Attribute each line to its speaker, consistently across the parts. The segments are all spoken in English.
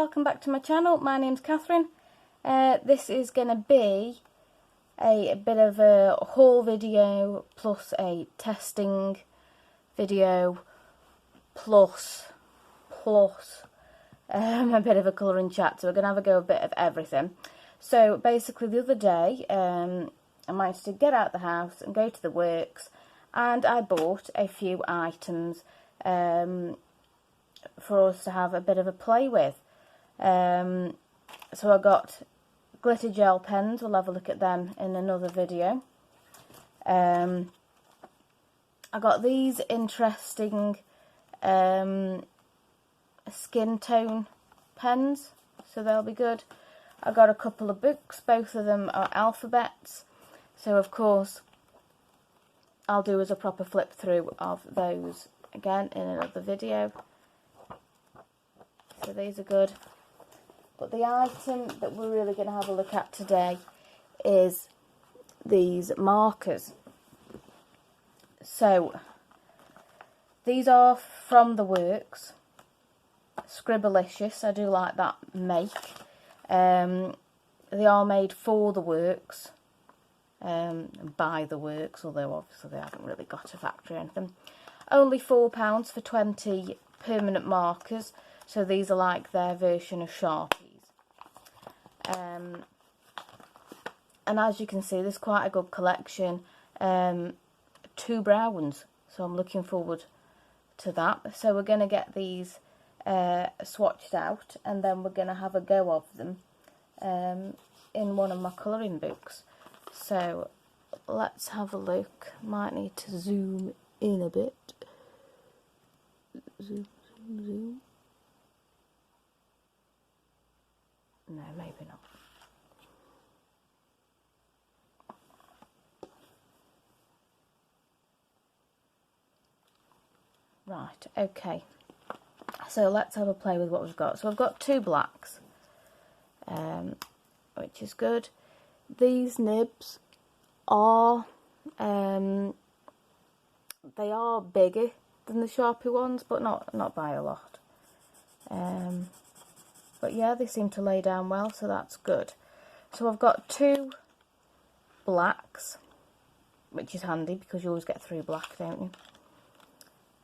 Speaker 1: welcome back to my channel. My name's Catherine. This is going to be a bit of a haul video plus a testing video plus a bit of a colouring chat. So we're going to have a go a bit of everything. So basically the other day I managed to get out the house and go to the works, and I bought a few items for us to have a bit of a play with. So I got glitter gel pens. We'll have a look at them in another video. I got these interesting skin tone pens, so they'll be good. I got a couple of books. Both of them are alphabets, so of course I'll do as a proper flip through of those again in another video. So these are good. But the item that we're really going to have a look at today is these markers. So these are from the works, Scribblicious. I do like that make. They are made for the works, by the works, although obviously they haven't really got a factory or anything. Only £4 for 20 permanent markers. So these are like their version of Sharpies. And as you can see, there's quite a good collection. 2 browns. So I'm looking forward to that. So we're going to get these swatched out, and then we're going to have a go of them in one of my colouring books. So let's have a look. Might need to zoom in a bit. Zoom, zoom, zoom. No, maybe not. Right, okay. So let's have a play with what we've got. So I've got 2 blacks, which is good. These nibs are, they are bigger than the Sharpie ones, but not by a lot. But yeah, they seem to lay down well, so that's good. So I've got 2 blacks, which is handy because you always get 3 black, don't you?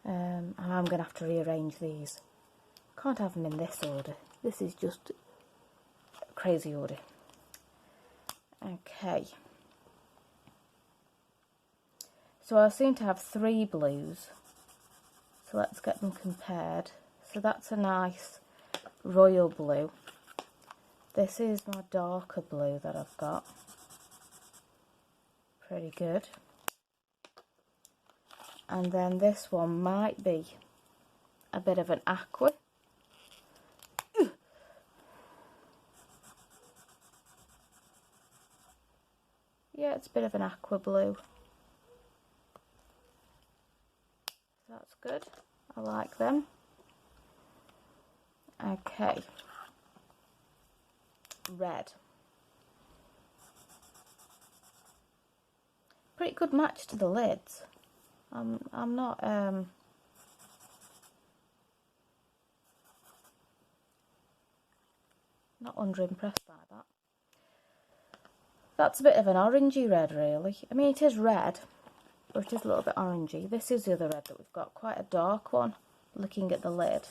Speaker 1: And I'm going to have to rearrange these. Can't have them in this order. This is just a crazy order. Okay. So I seem to have 3 blues. So let's get them compared. So that's a nice royal blue. This is my darker blue that I've got. Pretty good. And then this one might be a bit of an aqua. Yeah, it's a bit of an aqua blue. That's good. I like them. Okay. Red. Pretty good match to the lids. I'm not underimpressed by that. That's a bit of an orangey red, really. I mean, it is red, but it is a little bit orangey. This is the other red that we've got, quite a dark one, looking at the lid.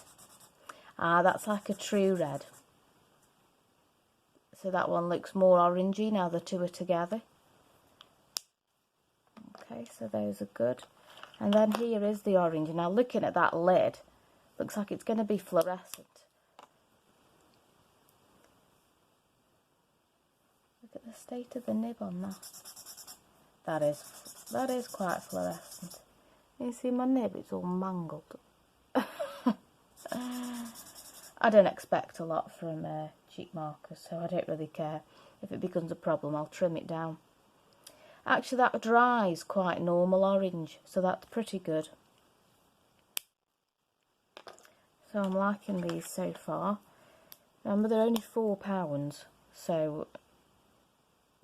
Speaker 1: Ah, that's like a true red. So that one looks more orangey now the 2 are together. Okay, so those are good. And then here is the orange. Now looking at that lid, looks like it's going to be fluorescent. Look at the state of the nib on that. That is quite fluorescent. You see my nib, it's all mangled. I don't expect a lot from cheap markers, so I don't really care. If it becomes a problem, I'll trim it down. Actually, that dries quite normal orange, so that's pretty good. So I'm liking these so far. Remember, they're only £4, so,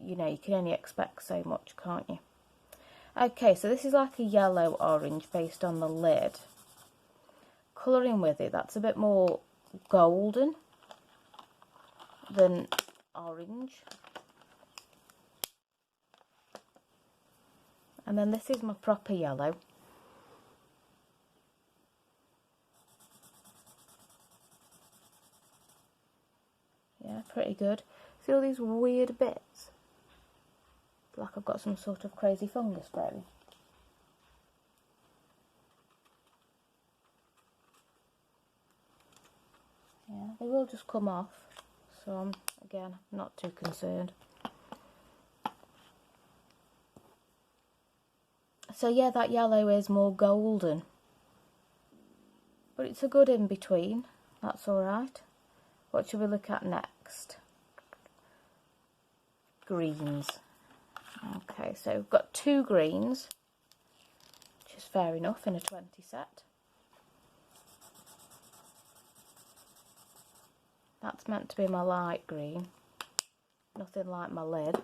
Speaker 1: you know, you can only expect so much, can't you? Okay, so this is like a yellow orange based on the lid. Colouring with it, that's a bit more golden. than orange. And then this is my proper yellow. Yeah, pretty good. See all these weird bits? Like I've got some sort of crazy fungus growing. Yeah, they will just come off, so I'm, again, not too concerned. So yeah, that yellow is more golden, but it's a good in between, that's alright. What should we look at next? Greens. Okay, so we've got 2 greens, which is fair enough in a 20 set. That's meant to be my light green, nothing like my lid,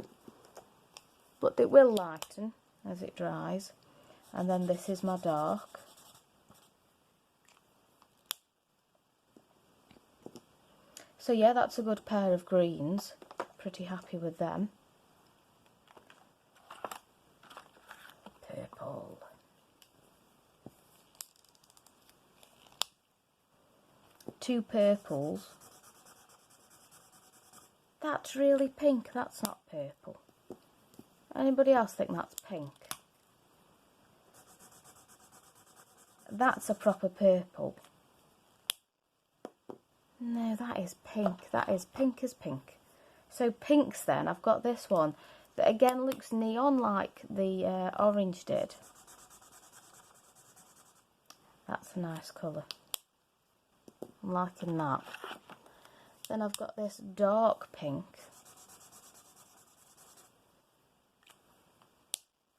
Speaker 1: but it will lighten as it dries. And then this is my dark. So yeah, that's a good pair of greens, pretty happy with them. Purple. Two purples. That's really pink, that's not purple. Anybody else think that's pink? That's a proper purple. No, that is pink. That is pink as pink. So pinks then, I've got this one that again looks neon like the orange did. That's a nice colour. I'm liking that. Then I've got this dark pink.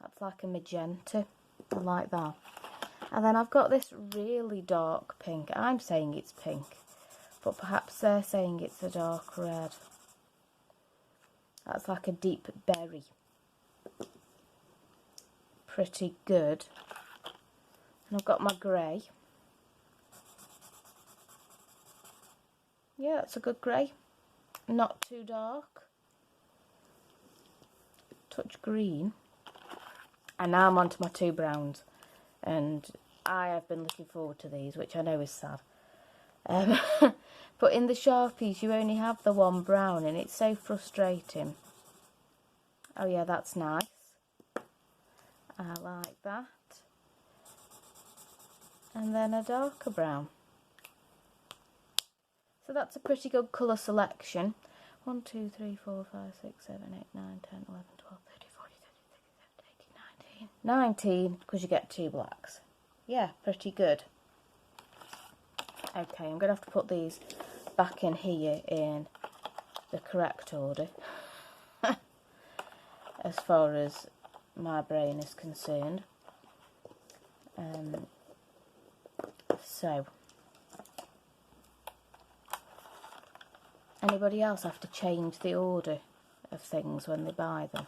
Speaker 1: That's like a magenta. I like that. And then I've got this really dark pink. I'm saying it's pink, but perhaps they're saying it's a dark red. That's like a deep berry. Pretty good. And I've got my grey. Yeah, that's a good grey. Not too dark. Touch green. And now I'm on to my 2 browns. And I have been looking forward to these, which I know is sad. But in the Sharpies, you only have the 1 brown, and it's so frustrating. Oh yeah, that's nice. I like that. And then a darker brown. So that's a pretty good colour selection. 1, 2, 3, 4, 5, 6, 7, 8, 9, 10, 11, 12, 13, 14, 15, 16, 17, 18, 19, because you get 2 blacks. Yeah, pretty good. Okay, I'm going to have to put these back in here in the correct order. As far as my brain is concerned. So, anybody else have to change the order of things when they buy them?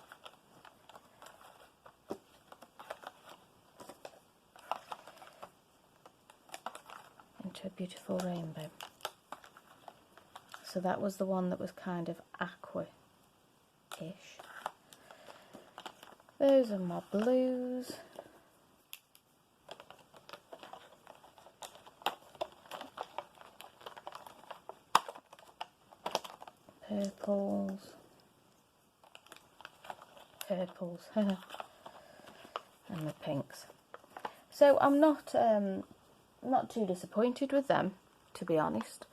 Speaker 1: Into a beautiful rainbow. So that was the one that was kind of aqua-ish. Those are my blues. Purples. And the pinks. So I'm not too disappointed with them, to be honest.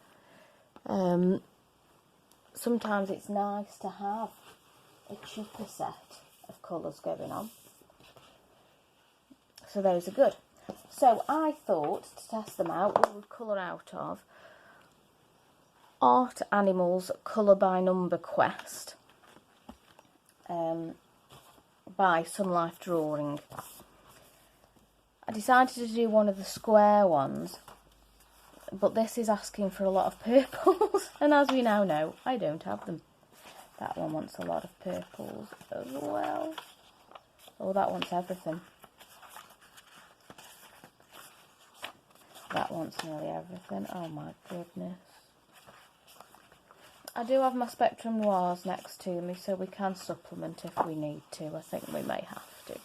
Speaker 1: Sometimes it's nice to have a cheaper set of colours going on. So those are good. So I thought to test them out, we would colour out of Art Animals Colour by Number Quest by Sunlife Drawing. I decided to do one of the square ones, but this is asking for a lot of purples, and as we now know, I don't have them. That one wants a lot of purples as well. Oh, that wants everything. That wants nearly everything. Oh my goodness. I do have my Spectrum Noirs next to me, so we can supplement if we need to. I think we may have to.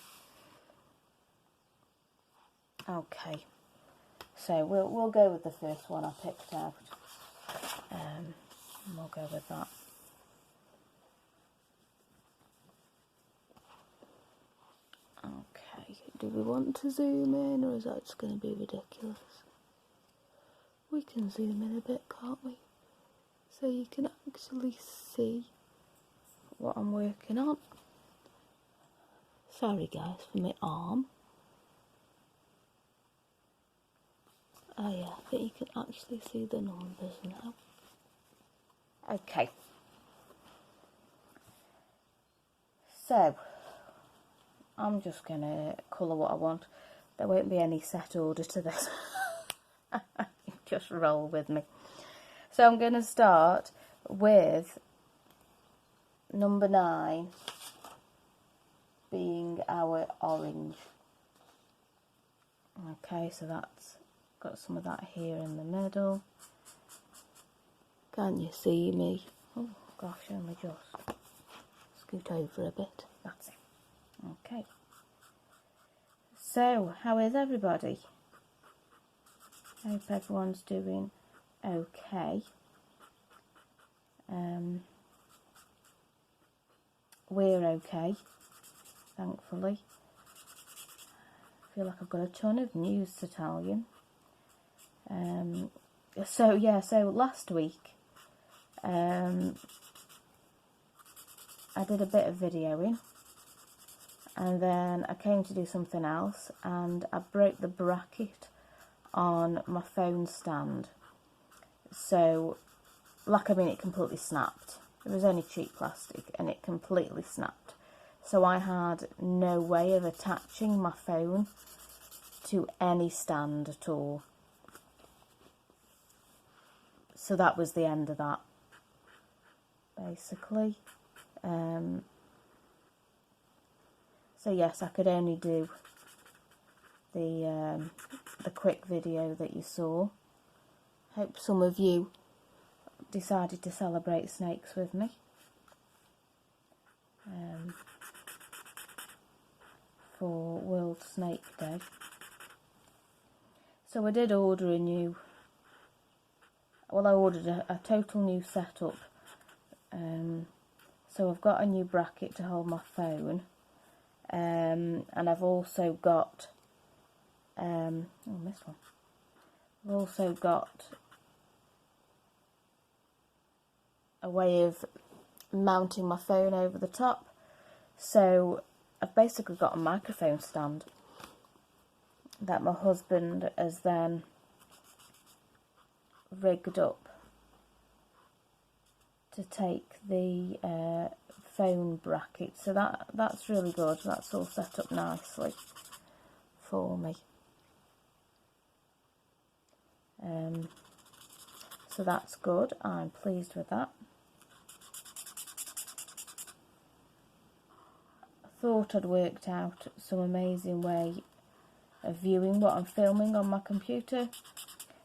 Speaker 1: Okay, so we'll go with the first one I picked out. And we'll go with that. Okay, do we want to zoom in, or is that just going to be ridiculous? We can zoom in a bit, can't we? So you can actually see what I'm working on. Sorry guys for my arm. Oh yeah, I think you can actually see the numbers now. Okay. So, I'm just going to colour what I want. There won't be any set order to this. Just roll with me. So I'm going to start with number 9 being our orange. Okay, so that's got some of that here in the middle. Can you see me? Oh gosh, only just. Scoot over a bit. That's it. Okay. So, how is everybody? Hope everyone's doing okay. We're okay, thankfully. I feel like I've got a ton of news to tell you. So last week I did a bit of videoing, and then I came to do something else, and I broke the bracket on my phone stand. So, it completely snapped. It was only cheap plastic, and it completely snapped. So I had no way of attaching my phone to any stand at all. So that was the end of that, basically. So yes, I could only do the quick video that you saw. Hope some of you decided to celebrate snakes with me. For World Snake Day. So I did order I ordered a total new setup. So I've got a new bracket to hold my phone. And I've also got, this one. I've also got a way of mounting my phone over the top. So I've basically got a microphone stand that my husband has then rigged up to take the phone bracket. So that's really good. That's all set up nicely for me. So that's good. I'm pleased with that. I thought I'd worked out some amazing way of viewing what I'm filming on my computer.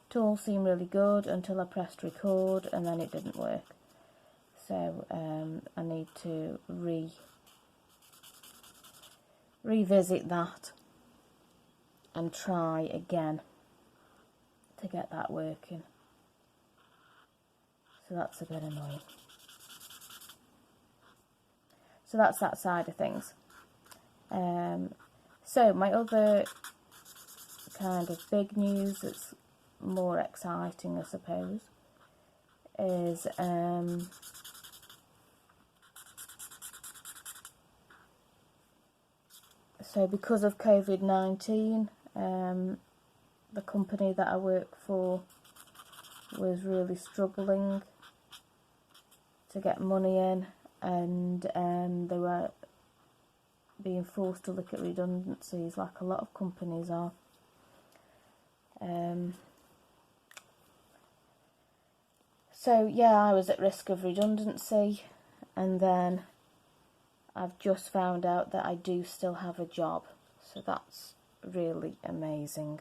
Speaker 1: It all seemed really good until I pressed record, and then it didn't work. So I need to revisit that and try again to get that working. So that's a bit annoying. So that's that side of things. So my other kind of big news that's more exciting, I suppose, is so because of COVID-19, the company that I work for was really struggling to get money in, and they were being forced to look at redundancies like a lot of companies are. So yeah, I was at risk of redundancy, and then I've just found out that I do still have a job, so that's really amazing.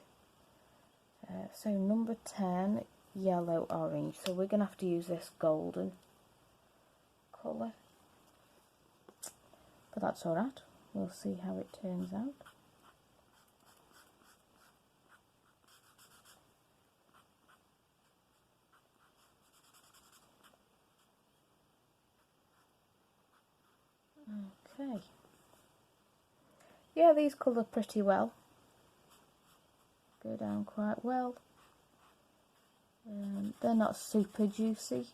Speaker 1: So number 10, yellow orange, so we're going to have to use this golden colour. But that's alright, we'll see how it turns out. Okay. Yeah, these colour pretty well. Go down quite well. They're not super juicy,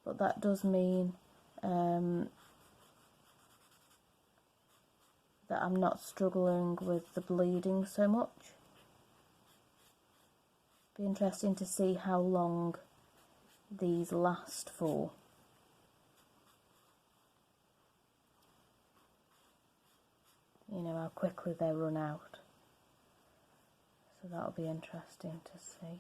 Speaker 1: but that does mean that I'm not struggling with the bleeding so much. Be interesting to see how long these last for. You know, how quickly they run out. So that'll be interesting to see.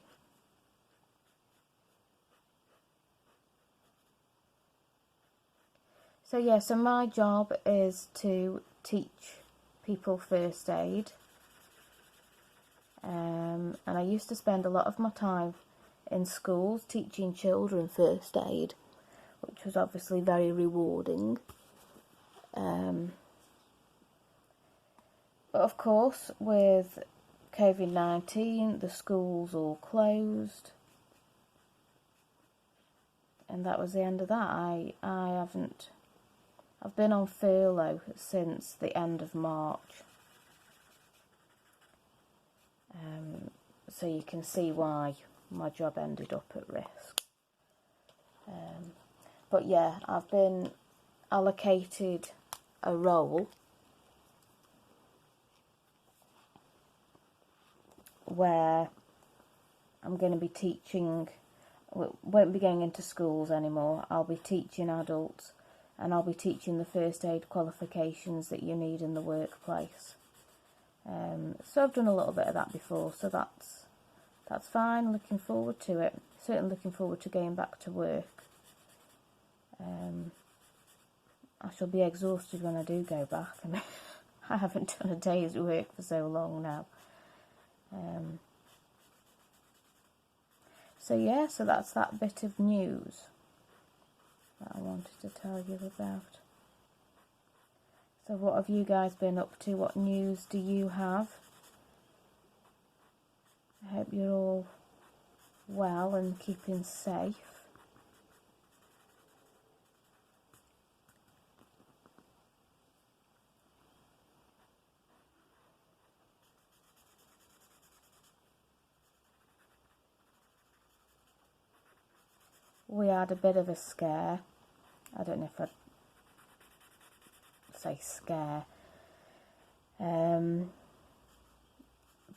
Speaker 1: So yeah, so my job is to teach people first aid. And I used to spend a lot of my time in schools teaching children first aid, which was obviously very rewarding. But of course, with COVID-19, the schools all closed, and that was the end of that. I've been on furlough since the end of March. So you can see why my job ended up at risk. But yeah, I've been allocated a role where I'm going to be teaching, won't be going into schools anymore. I'll be teaching adults, and I'll be teaching the first aid qualifications that you need in the workplace. So I've done a little bit of that before, so that's fine. Looking forward to it. Certainly looking forward to going back to work. I shall be exhausted when I do go back. I mean, I haven't done a day's work for so long now. So yeah, so that's that bit of news that I wanted to tell you about. So what have you guys been up to? What news do you have? I hope you're all well and keeping safe. We had a bit of a scare. I don't know if I'd say scare.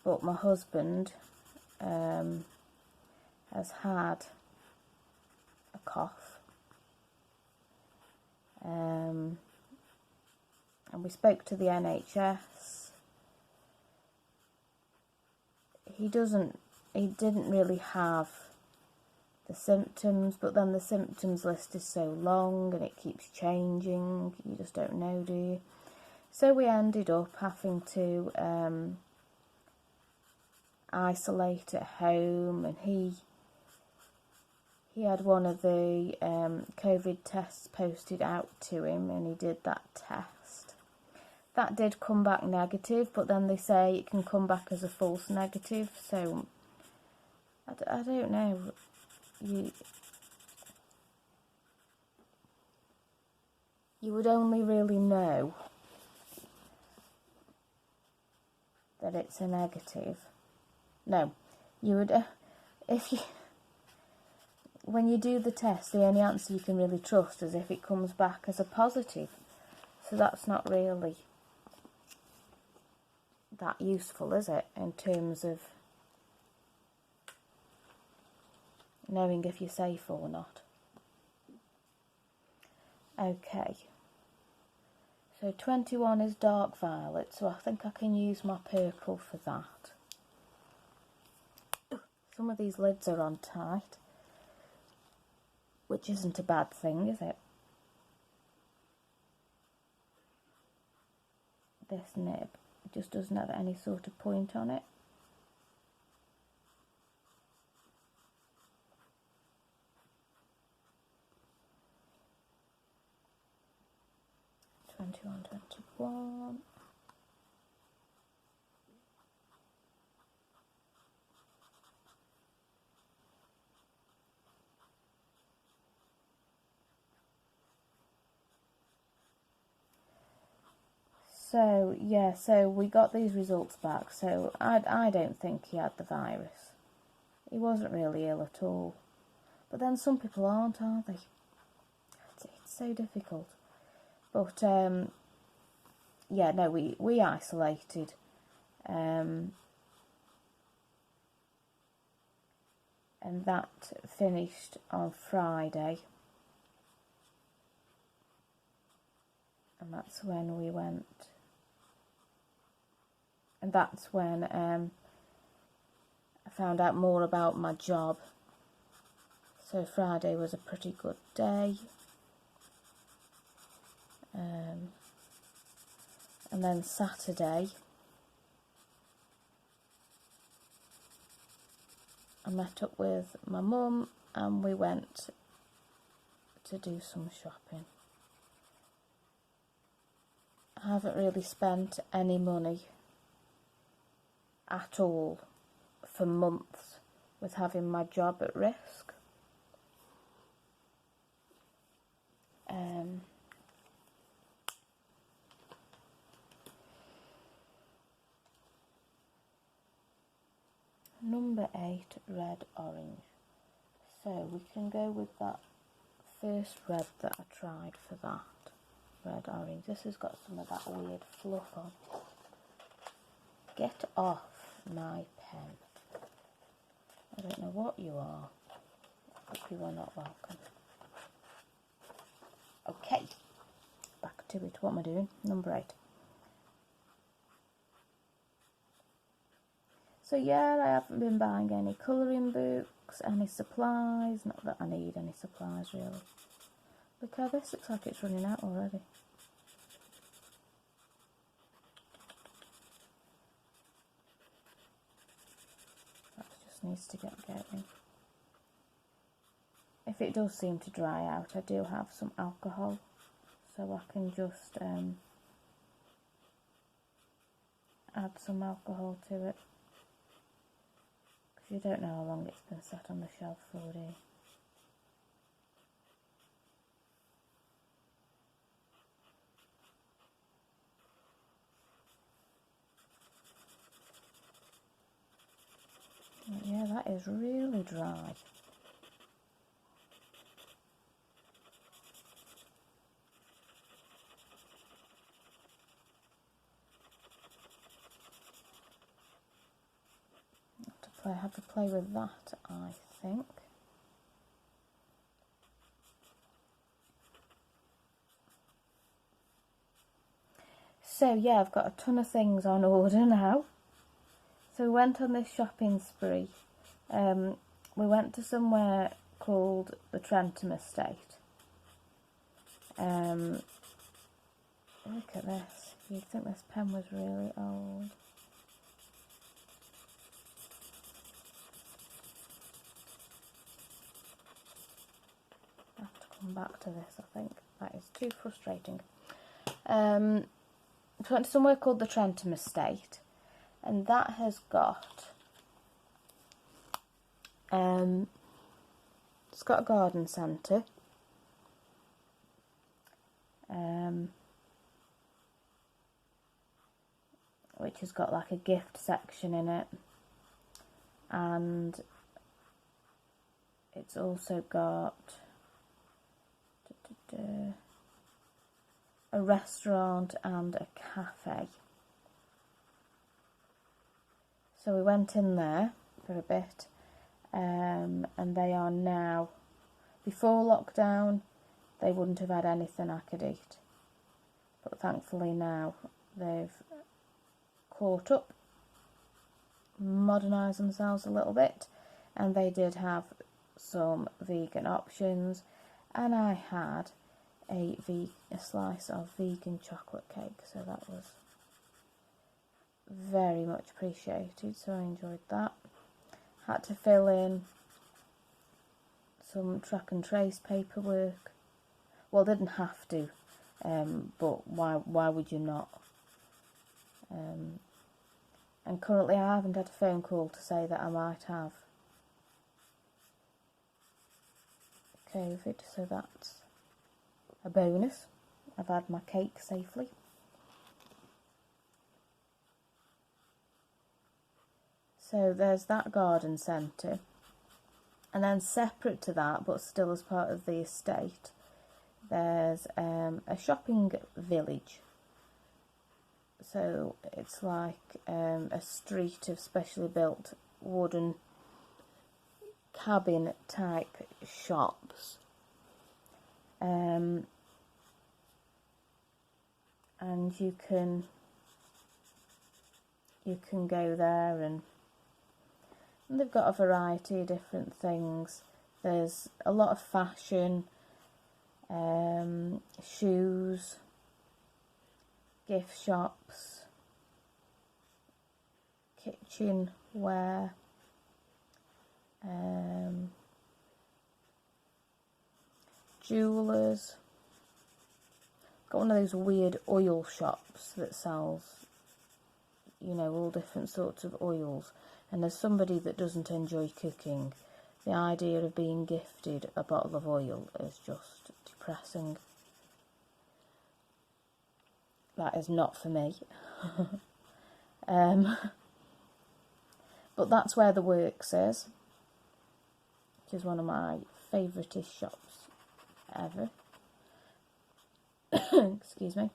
Speaker 1: But my husband has had a cough. And we spoke to the NHS. He didn't really have the symptoms, but then the symptoms list is so long and it keeps changing. You just don't know, do you? So we ended up having to isolate at home, and he had one of the COVID tests posted out to him, and he did that test. That did come back negative, but then they say it can come back as a false negative, so I don't know. You would only really know that it's a negative. No, you would, when you do the test, the only answer you can really trust is if it comes back as a positive. So that's not really that useful, is it, in terms of knowing if you're safe or not. Okay. So 21 is dark violet, so I think I can use my purple for that. Some of these lids are on tight, which isn't a bad thing, is it? This nib just doesn't have any sort of point on it. So, yeah, so we got these results back. So, I don't think he had the virus. He wasn't really ill at all. But then some people aren't they? It's so difficult. But, yeah, no, we isolated. And that finished on Friday. And that's when we went. And that's when I found out more about my job. So Friday was a pretty good day. And then Saturday, I met up with my mum and we went to do some shopping. I haven't really spent any money at all for months with having my job at risk. Number 8, red orange. So we can go with that first red that I tried for that. Red orange. This has got some of that weird fluff on. Get off my pen. I don't know what you are, but you are not welcome. Okay, back to it. What am I doing? Number 8. So yeah, I haven't been buying any colouring books, any supplies. Not that I need any supplies really. Look how this looks like it's running out already. That just needs to get going. If it does seem to dry out, I do have some alcohol, so I can just add some alcohol to it. Because you don't know how long it's been sat on the shelf for, do you? But yeah, that is really dry. I have to play with that, I think. So yeah, I've got a ton of things on order now. So we went on this shopping spree. We went to somewhere called the Trentham Estate. Look at this. You'd think this pen was really old. I have to come back to this, I think. That is too frustrating. We went to somewhere called the Trentham Estate, and that has got it's got a garden centre, which has got like a gift section in it, and it's also got a restaurant and a cafe. So we went in there for a bit, and they are now, before lockdown, they wouldn't have had anything I could eat. But thankfully now they've caught up, modernised themselves a little bit, and they did have some vegan options, and I had a slice of vegan chocolate cake, so that was very much appreciated, so I enjoyed that. Had to fill in some track and trace paperwork. Well, didn't have to, but why would you not? And currently I haven't had a phone call to say that I might have COVID, so that's a bonus. I've had my cake safely. So there's that garden centre, and then separate to that, but still as part of the estate, there's a shopping village. So it's like a street of specially built wooden cabin type shops, and you can go there, and they've got a variety of different things. There's a lot of fashion, shoes, gift shops, kitchenware, jewellers. Got one of those weird oil shops that sells, you know, all different sorts of oils. And as somebody that doesn't enjoy cooking, the idea of being gifted a bottle of oil is just depressing. That is not for me. But that's where the Works is, which is one of my favouriteest shops ever. Excuse me.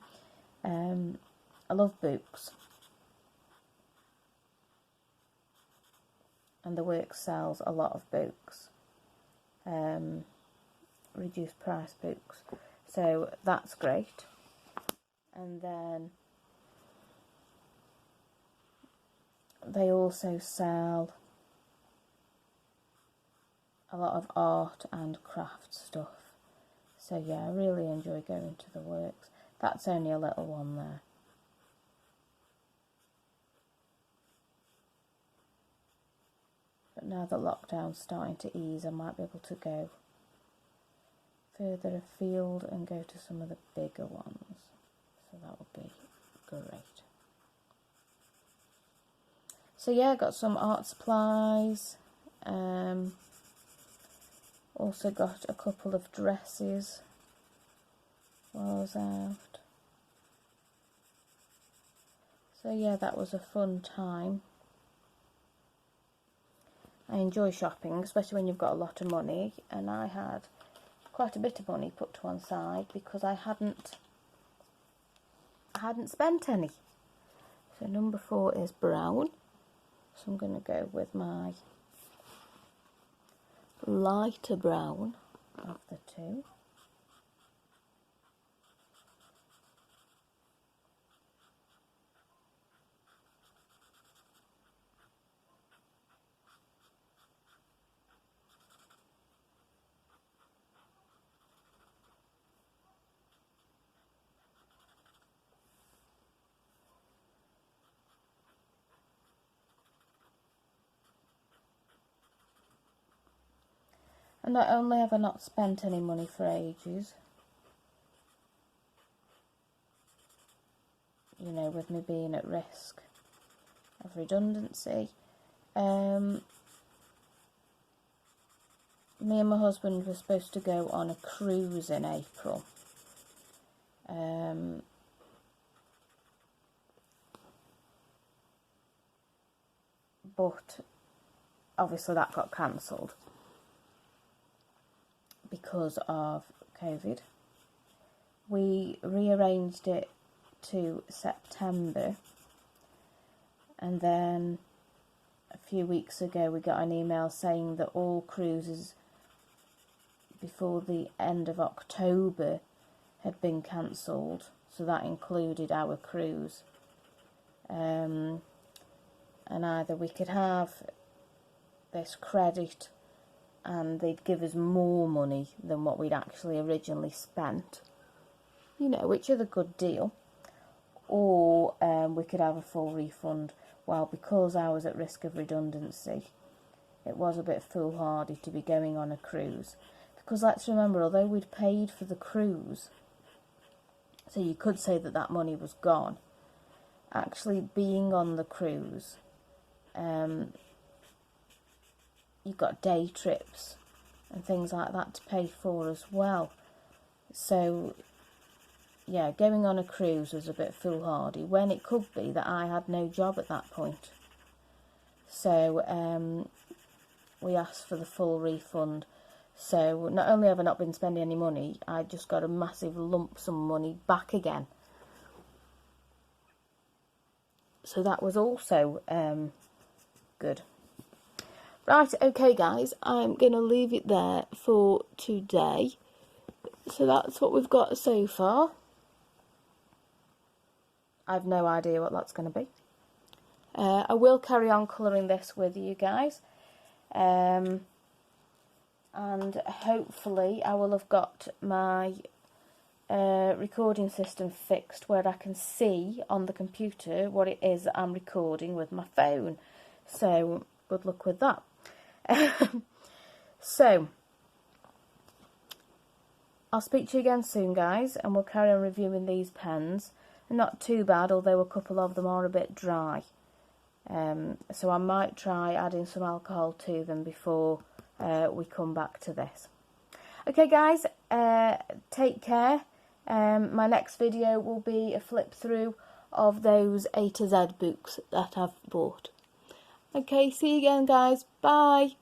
Speaker 1: I love books, and the Works sells a lot of books, reduced price books, so that's great. And then they also sell a lot of art and craft stuff. So yeah, I really enjoy going to the Works. That's only a little one there. But now that lockdown's starting to ease, I might be able to go further afield and go to some of the bigger ones. So that would be great. So yeah, I got some art supplies. Also got a couple of dresses while I was out. So yeah, that was a fun time. I enjoy shopping, especially when you've got a lot of money, and I had quite a bit of money put to one side because I hadn't spent any. So number 4 is brown. So I'm going to go with my lighter brown of the two. And not only have I not spent any money for ages, you know, with me being at risk of redundancy, me and my husband were supposed to go on a cruise in April. But obviously that got cancelled because of COVID. We rearranged it to September, and then a few weeks ago we got an email saying that all cruises before the end of October had been cancelled, so that included our cruise. And either we could have this credit and they'd give us more money than what we'd actually originally spent, you know, which is a good deal, or we could have a full refund. Well, because I was at risk of redundancy, it was a bit foolhardy to be going on a cruise, because let's remember, although we'd paid for the cruise, so you could say that that money was gone, actually being on the cruise, you've got day trips and things like that to pay for as well. So yeah, going on a cruise was a bit foolhardy when it could be that I had no job at that point. So we asked for the full refund. So not only have I not been spending any money, I just got a massive lump sum money back again. So that was also good. Right, okay guys, I'm going to leave it there for today. So that's what we've got so far. I've no idea what that's going to be. I will carry on colouring this with you guys. And hopefully I will have got my recording system fixed where I can see on the computer what it is that I'm recording with my phone. So good luck with that. So I'll speak to you again soon guys, and we'll carry on reviewing these pens. They're not too bad, although a couple of them are a bit dry. So I might try adding some alcohol to them before we come back to this. Okay guys, take care. My next video will be a flip through of those A to Z books that I've bought. Okay, see you again guys. Bye.